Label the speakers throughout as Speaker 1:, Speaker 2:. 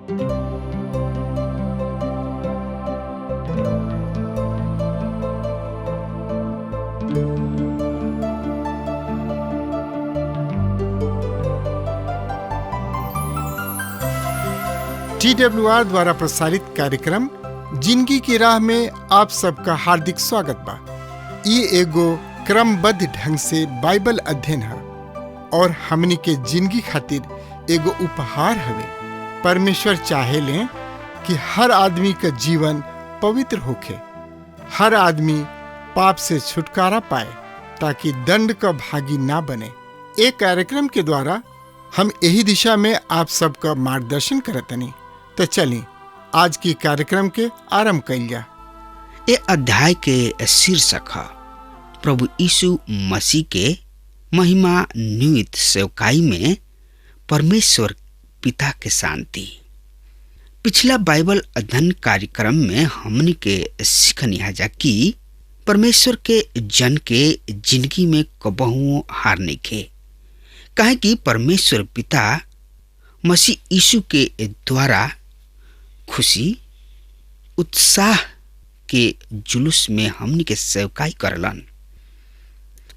Speaker 1: TWR द्वारा प्रसारित कार्यक्रम जिंदगी की राह में आप सबका हार्दिक स्वागत बा। ये एगो क्रमबद्ध ढंग से बाइबल अध्ययन है और हमनी के जिंदगी खातिर एगो उपहार हवे। परमेश्वर चाहे ले कि हर आदमी का जीवन पवित्र होखे, हर आदमी पाप से छुटकारा पाए ताकि दंड का भागी ना बने। एक कार्यक्रम के द्वारा हम यही दिशा में आप सबका मार्गदर्शन करतनी। तो चलिए आज की कार्यक्रम के आरंभ कइल जा।
Speaker 2: ये अध्याय के शीर्षक है प्रभु यीशु मसीह के महिमा नियुक्त सेवकाई में परमेश्वर पिता के शांति। पिछला बाइबल अध्ययन कार्यक्रम में हमनी के सीखनी जा कि परमेश्वर के जन के जिंदगी में कबहू हार नहीं खे, काहे कि परमेश्वर पिता मसीह यीशु के द्वारा खुशी उत्साह के जुलूस में हमनी के सेवकाई करलन।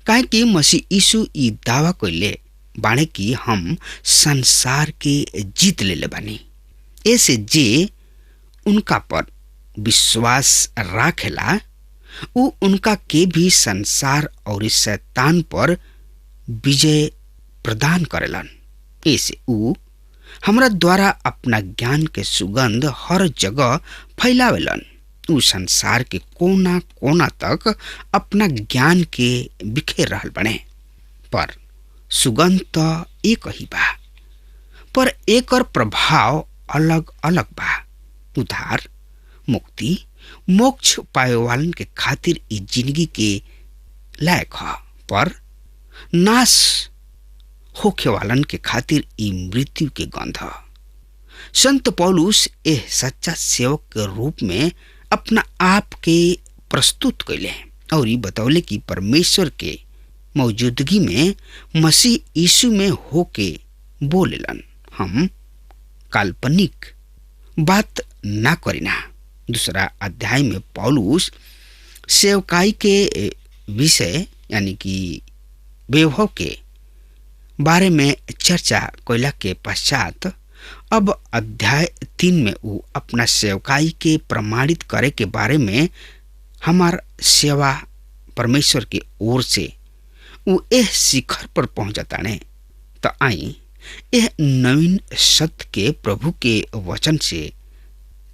Speaker 2: काहे कि मसीह यीशु ई दावा कइले बाणे कि हम संसार के जीत लेले बानी। ऐसे जे उनका पर विश्वास राखेला उ उनका के भी संसार और शैतान पर विजय प्रदान करेलन। ऐसे उ हमरा द्वारा अपना ज्ञान के सुगंध हर जगह फैलावेलन। उ संसार के कोना कोना तक अपना ज्ञान के बिखेर रहल बने। पर सुगंध तो एक ही बा, पर एकर प्रभाव अलग अलग बा। उद्धार, मुक्ति, मोक्ष पाए वालन के खातिर ई जिंदगी के लायक है, पर नाश होखे वालन के खातिर ई मृत्यु के गंध। संत पौलुस एह सच्चा सेवक के रूप में अपना आप के प्रस्तुत कैले और ई बतौले कि परमेश्वर के मौजूदगी में मसीह यीशु में होके बोलेलन। हम काल्पनिक बात ना करिना। दूसरा अध्याय में पौलुस सेवकाई के विषय यानी कि वैभव के बारे में चर्चा कैला के पश्चात अब अध्याय 3 में वो अपना सेवकाई के प्रमाणित करे के बारे में हमार सेवा परमेश्वर की ओर से वो एह शिखर पर पहुंच जाता ने। तो आई यह नवीन सत्य के प्रभु के वचन से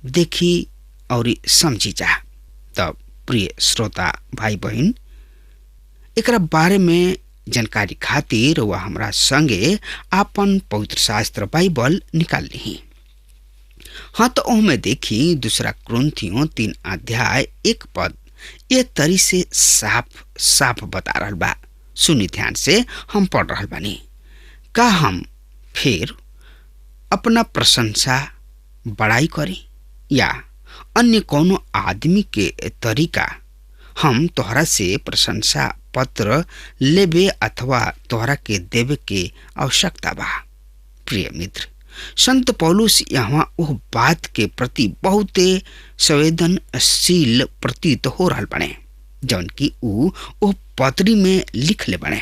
Speaker 2: देखी और समझी जा। तब प्रिय श्रोता भाई बहन, एकरा बारे में जानकारी खातिर वह हमरा संगे आपन पवित्र शास्त्र बाइबल निकाल ली। हाँ तो ओहमे देखी दूसरा कुरिन्थियों 3 अध्याय 1 पद ये तरी से साफ साफ बता रहल बा। सुनी ध्यान से, हम पढ़ रहल बानी। का हम फिर अपना प्रशंसा बड़ाई करी या अन्य कोनो आदमी के तरीका हम तोहरा से प्रशंसा पत्र लेबे अथवा तोहरा के देवे के आवश्यकता बा। प्रिय मित्र, संत पौलुस यहाँ उह बात के प्रति बहुत संवेदनशील प्रतीत हो रहल बने जौन की उ पत्री में लिख ले बने।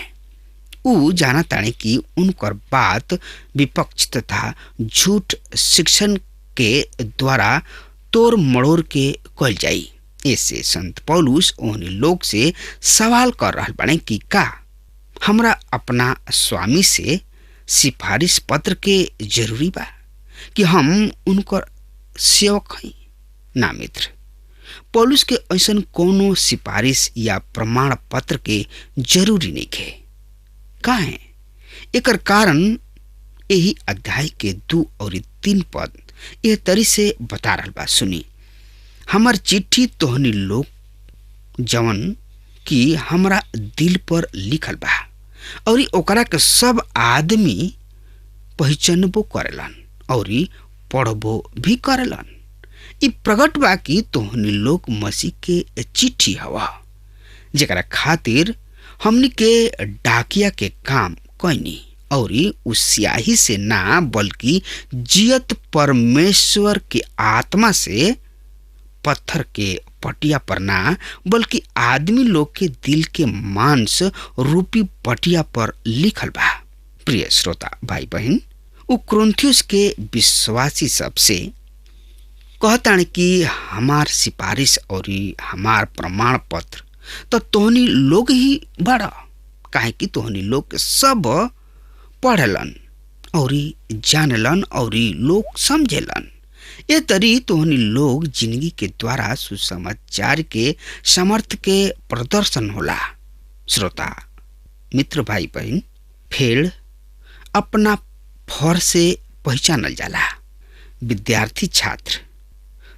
Speaker 2: उ जाना ताने कि उनकर बात विपक्ष तथा झूठ शिक्षण के द्वारा तोड़ मड़ोड़ के कल जाई। ऐसे संत पौलुस उन्हें लोग से सवाल कर रहा बने कि का हमरा अपना स्वामी से सिफारिश पत्र के जरूरी बा कि हम उनकर सेवक हई? ना मित्र, पौलुस के ऐसन कोनो सिफारिश या प्रमाण पत्र के जरूरी नहीं है। का है एकर कारण यही अध्याय के 2 और 3 पद यह तरी से बता रहा बा। सुनी, हमार चिट्ठी तोहनी लोग जवन कि हमरा दिल पर लिखल बा और ओकरा के सब आदमी पहचानबो करेलन और पढ़बो भी करेलन। ई प्रकट बा कि तोहनी लोग मसीह के चिट्ठी हवा, जेकरा खातिर हमनी के डाकिया के काम कैनी और उस स्याही से ना बल्कि जियत परमेश्वर के आत्मा से पत्थर के पटिया पर ना बल्कि आदमी लोग के दिल के मांस रूपी पटिया पर लिखल बा। प्रिय श्रोता भाई बहन, उ क्रोन्थियुस के विश्वासी सबसे कहतान कि हमार सिफारिश और हमार प्रमाण पत्र तो तोहनी लोग ही बड़ा, काहे कि तोहनी लोग सब पढ़लन और जानलन और लोग समझेलन। ये तरी तोहनी लोग जिंदगी के द्वारा सुसमाचार के समर्थ के प्रदर्शन होला। श्रोता मित्र भाई बहन, फेड़ अपना फर से पहचानल जाला। विद्यार्थी छात्र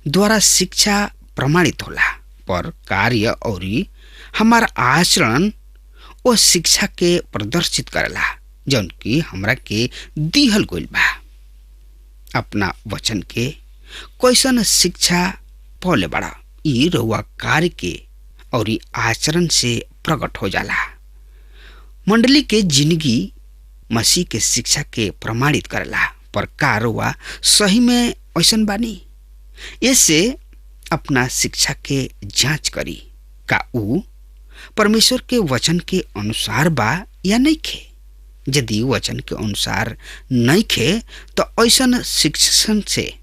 Speaker 2: द्वारा शिक्षा प्रमाणित होला, पर कार्य और हमार आचरण ओ शिक्षा के प्रदर्शित करेला जौन कि हमरा के दिहल गइल बा। अपना वचन के कैसन शिक्षा पौले बड़ा, ई रउआ कार्य के और आचरण से प्रकट हो जाला। मंडली के जिंदगी मसीह के शिक्षा के प्रमाणित करेला, पर का रउआ सही में ऐसन बानी? ऐसे अपना शिक्षा के जांच करी, का ऊ परमेश्वर के वचन के अनुसार बा या नहीं खे। यदि वचन के अनुसार नहीं खे तो ऐसन शिक्षण से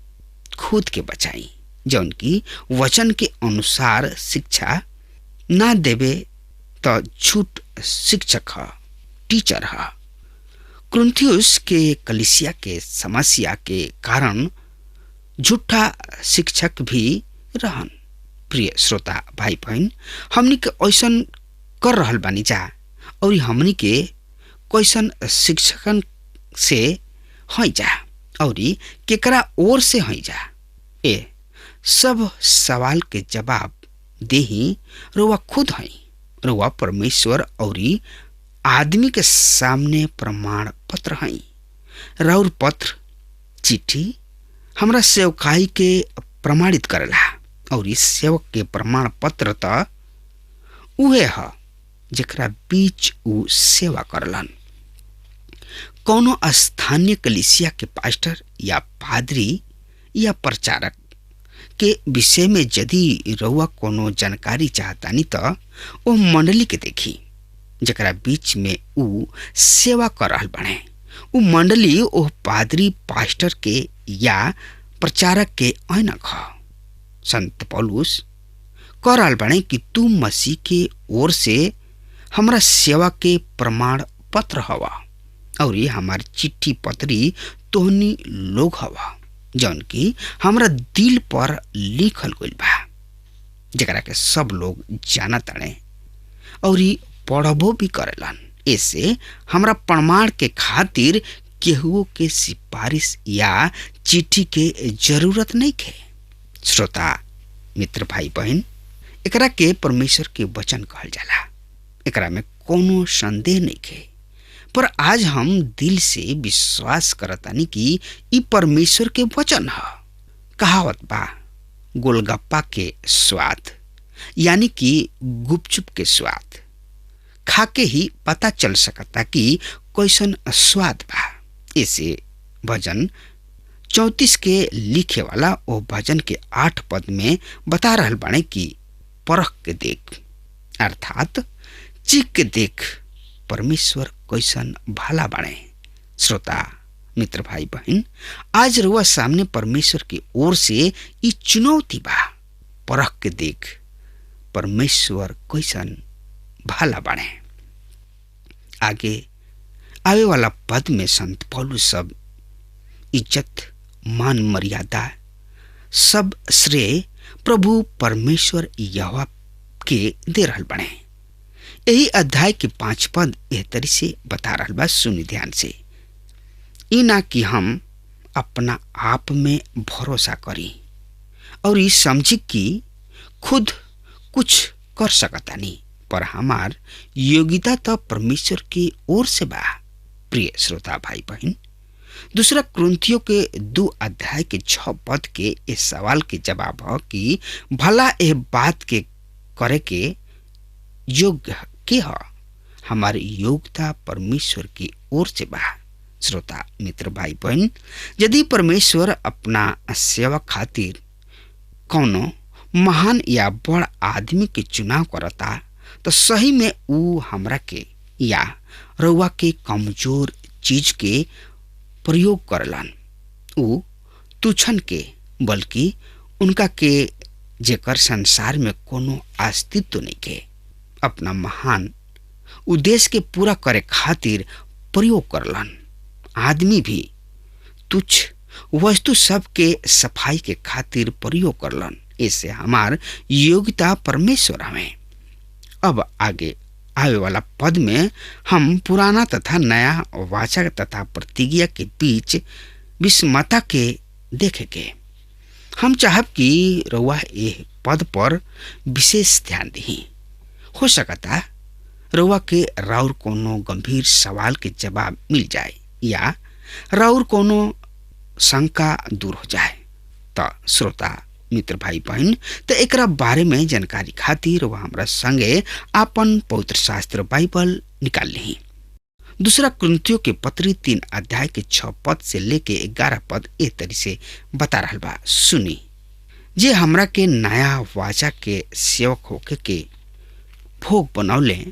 Speaker 2: खुद के बचाई जौन की वचन के अनुसार शिक्षा ना देवे तो झूठ शिक्षक है, टीचर है। क्रोन्थियुस के कलीसिया के समस्या के कारण झूठा शिक्षक भी रहन। प्रिय श्रोता भाई बहन, हमनी के ऐसन कर रहल बानी जा और हमनी के कैसन शिक्षकन से हई जा और केकरा ओर से हई जा, ए सब सवाल के जवाब देही रउआ खुद हई। रउआ परमेश्वर और आदमी के सामने प्रमाण पत्र हई। राउर पत्र चिट्ठी हमरा सेवकाई के प्रमाणित करेला और इस सेवक के प्रमाण पत्र तो उहे है जेकरा बीच उ सेवा करलन। कौनो स्थानीय कलीसिया के पास्टर या पादरी या प्रचारक के विषय में यदि रउआ कोनो जानकारी चाहतानी तो ओ मंडली के देखी जेकरा बीच में उ सेवा कर रहल बने। उ मंडली ओ पादरी पास्टर के या प्रचारक के ऐनक ह। संत पौलुस कह रहल बने कि तू मसीह के ओर से हमरा सेवा के प्रमाण पत्र हवा और ये हमार चिट्ठी पत्री तोहनी लोग हवा जौन की हमरा दिल पर लिखल गइल बा, जेकरा के सब लोग जाना ताड़े और पढ़बो भी करेलन। ऐसे हमरा प्रमाण के खातिर केहुओ के सिफारिश या चिट्ठी के जरूरत नहीं है। श्रोता मित्र भाई बहन, एकरा के परमेश्वर के वचन कहल जाला, एकरा में कोनो संदेह नहीं है। पर आज हम दिल से विश्वास करतानी कि ई परमेश्वर के वचन है। कहावत बा, गोलगप्पा के स्वाद यानी कि गुपचुप के स्वाद खा के ही पता चल सकता कि कैसन स्वाद बा। ऐसे भजन 34 के लिखे वाला ओ भजन के 8 पद में बता रहल बाणे कि परख के देख, अर्थात चीख के देख परमेश्वर कैसन भला बाणे। श्रोता मित्र भाई बहन, आज रुआ सामने परमेश्वर की ओर से ई चुनौती बा, परख के देख परमेश्वर कैसन भला बाणे। आगे आवे वाला पद में संत पौलुस सब इज्जत मान मर्यादा सब श्रेय प्रभु परमेश्वर यहोवा के दे रहल बने। यही अध्याय के 5 पद एह तरी से बता रहल बा, सुनी ध्यान से। ई ना कि हम अपना आप में भरोसा करी और ई समझी कि खुद कुछ कर सकतानी, पर हमार योग्यता तो परमेश्वर की ओर से बा। प्रिय श्रोता भाई बहन, दूसरा कुरिन्थियों के 2 अध्याय के 6 पद के इस सवाल के जवाब है कि भला यह बात के करे के योग्य के है। हमारी योग्यता परमेश्वर की ओर से बा। श्रोता मित्र भाई बहन, यदि परमेश्वर अपना सेवा खातिर कौनो महान या बड़ आदमी के चुनाव करता तो सही में ऊ हमरा के या रउआ के कमजोर चीज के प्रयोग करलन। ऊ तुच्छन के बल्कि उनका के जेकर संसार में कोनो अस्तित्व नहीं के अपना महान उद्देश्य के पूरा करे खातिर प्रयोग करलन। आदमी भी तुच्छ वस्तु सब के सफाई के खातिर प्रयोग करलन। इससे हमार योग्यता परमेश्वर हमें। अब आगे आवे वाला पद में हम पुराना तथा नया वाचा तथा प्रतिज्ञा के बीच विषमता के देखेंगे। हम चाहब कि रउआ ये पद पर विशेष ध्यान दी। हो सकता रउआ के राउर कोनो गंभीर सवाल के जवाब मिल जाए या राउर कोनो शंका दूर हो जाए। तो श्रोता मित्र भाई बहन, तो एकरा बारे में जानकारी खातिर वह हमरा संगे आपन पवित्र शास्त्र बाइबल निकाल ली। दूसरा कुरिन्थियों के पत्री 3 अध्याय के 6 पद से लेके 11 पद ए तरी से बता रहल बा। सुनी, जे हमरा के नया वाचा के सेवक होके के भोग बनौले,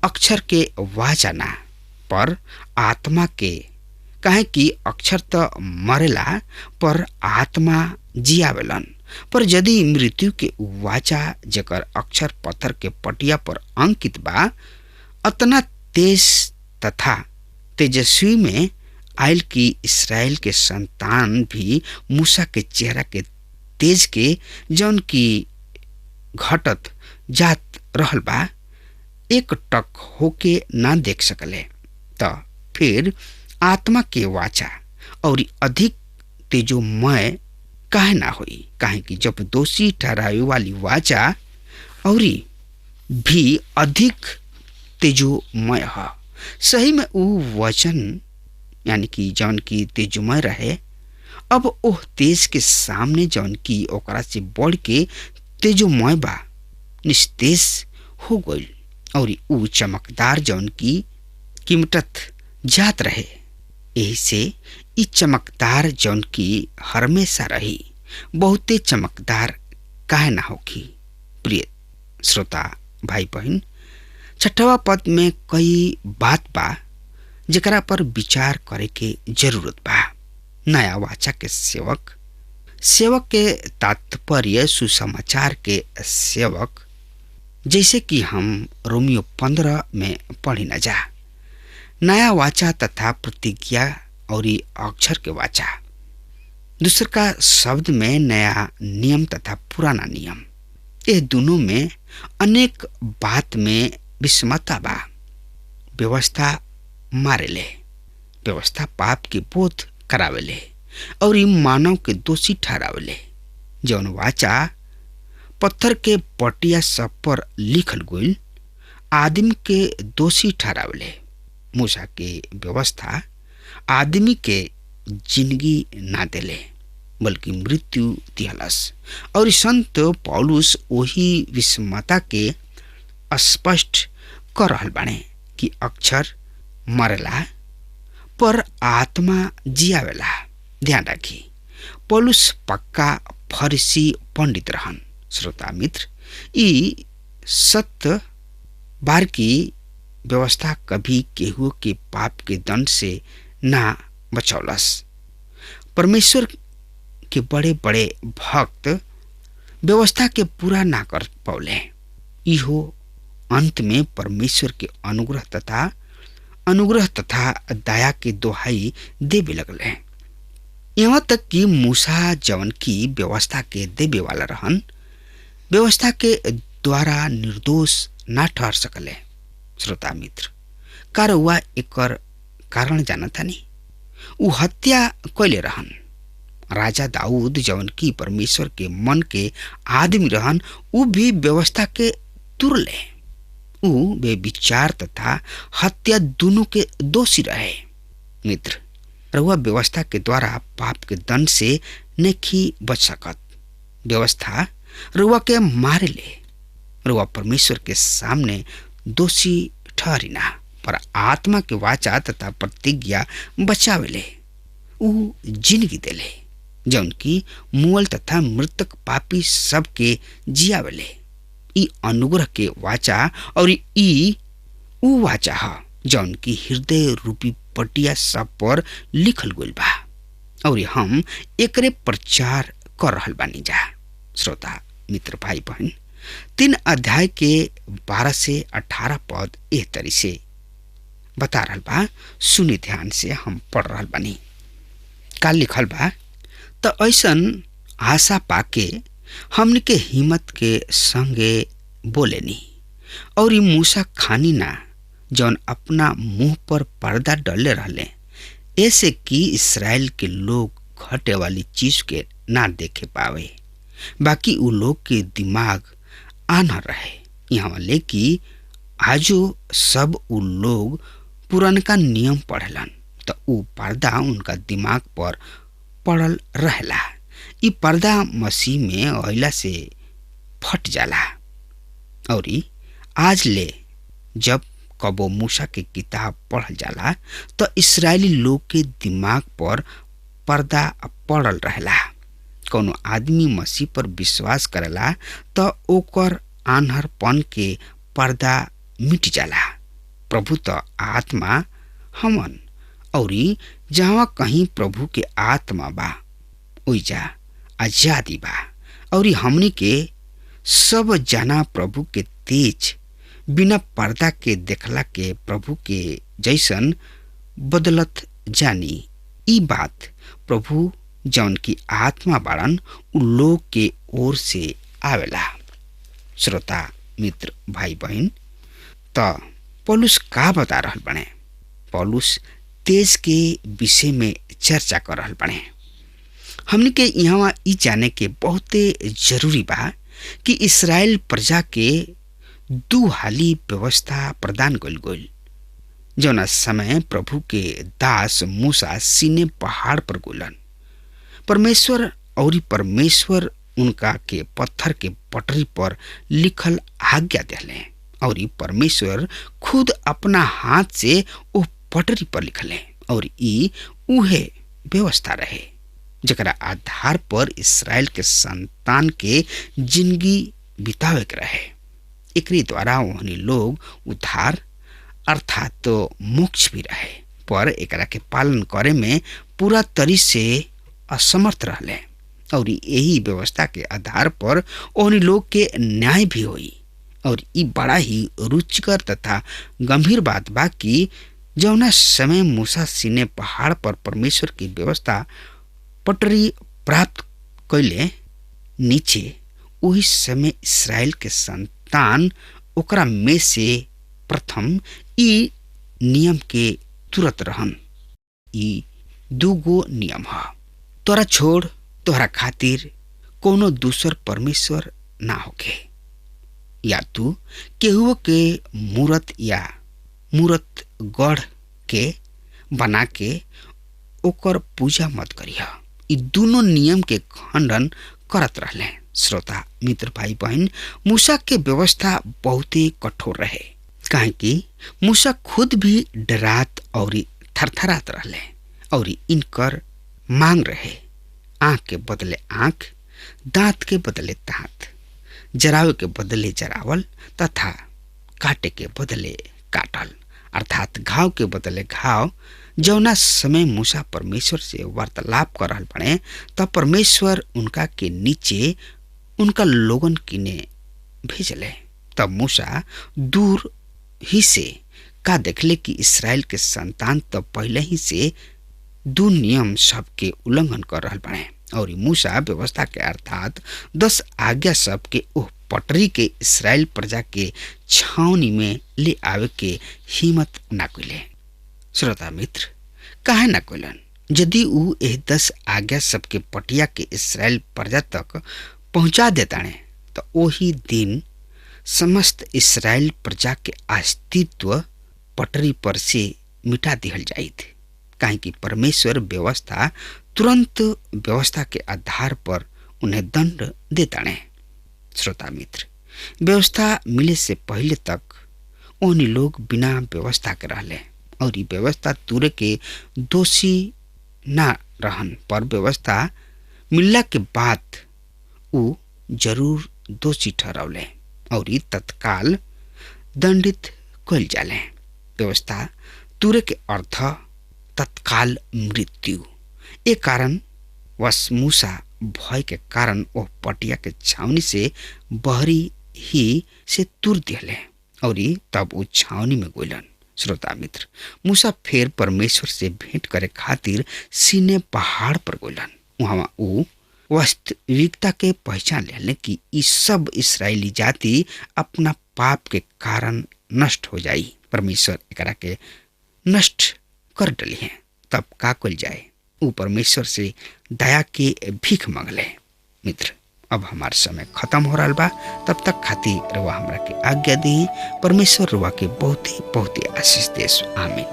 Speaker 2: अक्षर के वाचा ना पर आत्मा के, काहे कि अक्षर तो मरेला पर आत्मा जियावेलन। पर यदि मृत्यु के वाचा जकर अक्षर पत्थर के पटिया पर अंकित बा अतना तेज तथा तेजस्वी में आयल की इसराइल के संतान भी मूसा के चेहरा के तेज के जौन की घटत जात रहल बा एक टक होके ना देख सकले। तो फिर आत्मा के वाचा और अधिक तेजोमय काहे ना होई, काहे कि जब दोषी ठहरावे वाली वाचा और भी अधिक तेजोमय है। सही में वो वचन यानी कि जौन की तेजोमय रहे, अब ओह तेज के सामने जौन की ओकरा से बढ़ के तेजोमय बा निस्तेज हो गई और ऊ चमकदार जौन की कीमतत जात रहे। यही से ई चमकदार जौन की हमेशा रही बहुते चमकदार काहे ना होगी। प्रिय श्रोता भाई बहन, 6वां पद में कई बात बा जेकरा पर विचार करे के जरूरत बा। नया वाचा के सेवक, सेवक के तात्पर्य सुसमाचार के सेवक, जैसे कि हम रोमियो 15 में पढ़ी न जा। नया वाचा तथा प्रतिज्ञा और अक्षर के वाचा, दूसर का शब्द में नया नियम तथा पुराना नियम, ये दोनों में अनेक बात में विषमता बा। व्यवस्था मारेले, व्यवस्था पाप के बोध करावेले और मानव के दोषी ठहरावेले। जौन वाचा पत्थर के पटिया सब पर लिखल गइल आदमी के दोषी ठहरावेले। मूसा के व्यवस्था आदमी के जिंदगी ना देले बल्कि मृत्यु दिहलस। और संत पौलुस वही विषमता के स्पष्ट कर रहल बाणे कि अक्षर मरला पर आत्मा जियावेला। ध्यान रखी, पौलुस पक्का फरीसी पंडित रहन। श्रोता मित्र, ई सत्य बार की व्यवस्था कभी केहू के पाप के दंड से ना बचौलस। परमेश्वर के बड़े बड़े भक्त व्यवस्था के पूरा ना कर पौले। इहो अंत में परमेश्वर के अनुग्रह तथा दया के दोहाई देवे लगले। यहाँ तक कि मूसा जवन की व्यवस्था के देवे वाला रहन, व्यवस्था के द्वारा निर्दोष ना ठहर सकले। श्रोता मित्र, का रउआ एकर कारण जानता नहीं? उ हत्या कैले रहन। राजा दाऊद जवन की परमेश्वर के मन के आदमी रहन, उ भी व्यवस्था के तुरले। उ वे विचार तथा हत्या दोनों के दोषी रहे। मित्र, रउआ व्यवस्था के द्वारा पाप के दंड से नहीं बच सकत। व्यवस्था रउआ के मारे ले, रउआ परमेश्वर के सामने दोषी ठहरी ना, पर आत्मा के वाचा तथा प्रतिज्ञा बचावेले। ऊ जिंदगी देले जौन की मुअल तथा मृतक पापी सबके जियावेले। ई अनुग्रह के वाचा और ई ऊ वाचा ह जौन की हृदय रूपी पटिया सब पर लिखल गइल बा और हम एकरे प्रचार कर रहल बानी जा। श्रोता मित्र भाई बहन, 3 अध्याय के 12 से 18 पद एह तरी से बता रहल बा। सुनी ध्यान से, हम पढ़ रहल बानी। का लिखल बा? त ऐसन आशा पाके हमन के हिम्मत के संगे बोलेनी और मूसा खानी ना जौन अपना मुंह पर पर्दा डले रहले, ऐसे कि इसराइल के लोग घटे वाली चीज के ना देखे पावे, बाकी उ लोग के दिमाग आना रहे। यहाँ ले कि आजो सब उ लोग पुरनका नियम पढ़लन तो उ पर्दा उनका दिमाग पर पड़ल रहेला। इ पर्दा मसीह में अइला से फट जाला और आज ले जब कबो मूसा के किताब पढ़ल जाला तो इस्राएली लोग के दिमाग पर पर्दा पड़ल रहेला। कोनो आदमी मसीह पर विश्वास करेला तो ओकर आन्हरपन के पर्दा मिट जाला। प्रभु तो आत्मा हमन और जहाँ कहीं प्रभु के आत्मा बा ओइजा आजादी बा और हमनी के सब जना प्रभु के तेज बिना पर्दा के देखला के प्रभु के जैसन बदलत जानी। ई बात प्रभु जौन की आत्मा बाड़न उ लोग के ओर से आवेला। श्रोता मित्र भाई बहन, त पौलुस का बता रहल बने? पौलुस तेज के विषय में चर्चा कर रहल बने। हमने के यहाँ ई जाने के बहुते जरूरी बा कि इस्राएल प्रजा के 2 हाली व्यवस्था प्रदान कइल गइल। जौना समय प्रभु के दास मूसा सीने पहाड़ पर गुलन, परमेश्वर और परमेश्वर उनका के पत्थर के पटरी पर लिखल आज्ञा देले और परमेश्वर खुद अपना हाथ से ओ पटरी पर लिखले और ई उहे व्यवस्था रहे जकरा आधार पर इस्राएल के संतान के जिंदगी बितावे के रहे। एकरी द्वारा ओहनी लोग उद्धार अर्थात तो मोक्ष भी रहे, पर एकरा के पालन करे में पूरा तरी से असमर्थ रहले और यही व्यवस्था के आधार पर ओहनी लोग के न्याय भी होई। और ई बड़ा ही रुचिकर तथा गंभीर बात बा कि जौना समय मूसा सीने पहाड़ पर परमेश्वर की व्यवस्था पटरी प्राप्त कैले नीचे, वही समय इस्राएल के संतान ओकरा में से प्रथम ई नियम के तुरत रहन। ई 2 गो नियम ह, तोरा छोड़ तोहरा खातिर कोनो दूसर परमेश्वर ना होके, या तू केहू के मूरत या मूरत गढ़ के बना के ओकर पूजा मत करिह। ई दोनों नियम के खंडन करत रहले। श्रोता मित्र भाई बहन, मूसा के व्यवस्था बहुत ही कठोर रहे, काहे कि मूसा खुद भी डरात और थरथरात रहले और इनकर मांग रहे आंख के बदले आंख, दांत के बदले दांत, जरावे के बदले जरावल तथा काटे के बदले काटल, अर्थात घाव के बदले घाव। जौना समय मूसा परमेश्वर से वार्तालाप कर रहल बने तब परमेश्वर उनका के नीचे उनका लोगन किने भेजले। तब मूसा दूर ही से का देखले कि इस्राएल के संतान तो पहले ही से 2 नियम सब के उल्लंघन कर रहल बने और मूसा व्यवस्था के अर्थात 10 आज्ञा सब के ओह पटरी के इस्राएल प्रजा के छावनी में ले आवे के हिम्मत ना कइले। श्रोता मित्र, काहे ना कइलन? यदि ऊ एह 10 आज्ञा सब के पटिया के इस्राएल प्रजा तक पहुंचा देताने तो वही दिन समस्त इस्राएल प्रजा के अस्तित्व पटरी पर से मिटा दिहल जाइत, काहे कि परमेश्वर व्यवस्था तुरंत व्यवस्था के आधार पर उन्हें दंड देताने। श्रोता मित्र, व्यवस्था मिले से पहले तक ओहनी लोग बिना व्यवस्था के रहले और ई व्यवस्था तुरे के दोषी ना रहन, पर व्यवस्था मिलला के बाद ऊ जरूर दोषी ठहरौले और ई तत्काल दंडित कइल जाले। व्यवस्था तुरे के अर्थ तत्काल मृत्यु। ए कारण वश मूसा भय के कारण वह पटिया के छावनी से बहरी ही से तुर दिले और तब वो छावनी में गोलन। श्रोता मित्र, मूसा फिर परमेश्वर से भेंट करे खातिर सीने पहाड़ पर गोलन। वहां वो वास्तविकता के पहचान ले कि ई सब इस्राएली जाति अपना पाप के कारण नष्ट हो जाई। परमेश्वर एकरा के नष्ट कर डली है। तब का कल जाए? ऊ परमेश्वर से दया के भीख मांगले। मित्र, अब हमार समय खत्म हो रहा बा, तब तक खातिर रवा हमरा के आज्ञा दी। परमेश्वर रवा के बहुत ही आशीष देस। आमीन।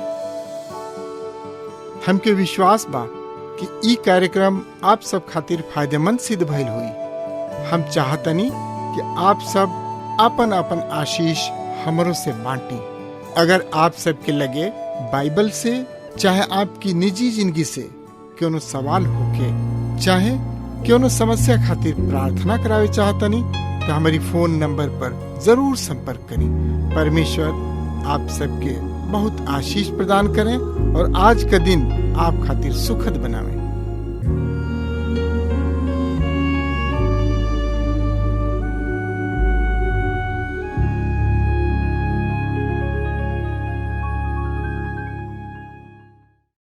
Speaker 1: हमके विश्वास बा कि ई कार्यक्रम आप सब खातिर फायदेमंद सिद्ध भइल हुई। हम चाहतनी कि आप सब आपन आपन आशीष हमरों से बांटी। अगर आप सबके लगे बाइबल से चाहे आपकी निजी जिंदगी से क्यों सवाल होके चाहे क्यों समस्या खातिर प्रार्थना करावे चाहतनी तो हमारी फोन नंबर पर जरूर संपर्क करें। परमेश्वर आप सबके बहुत आशीष प्रदान करें और आज का दिन आप खातिर सुखद बनावे।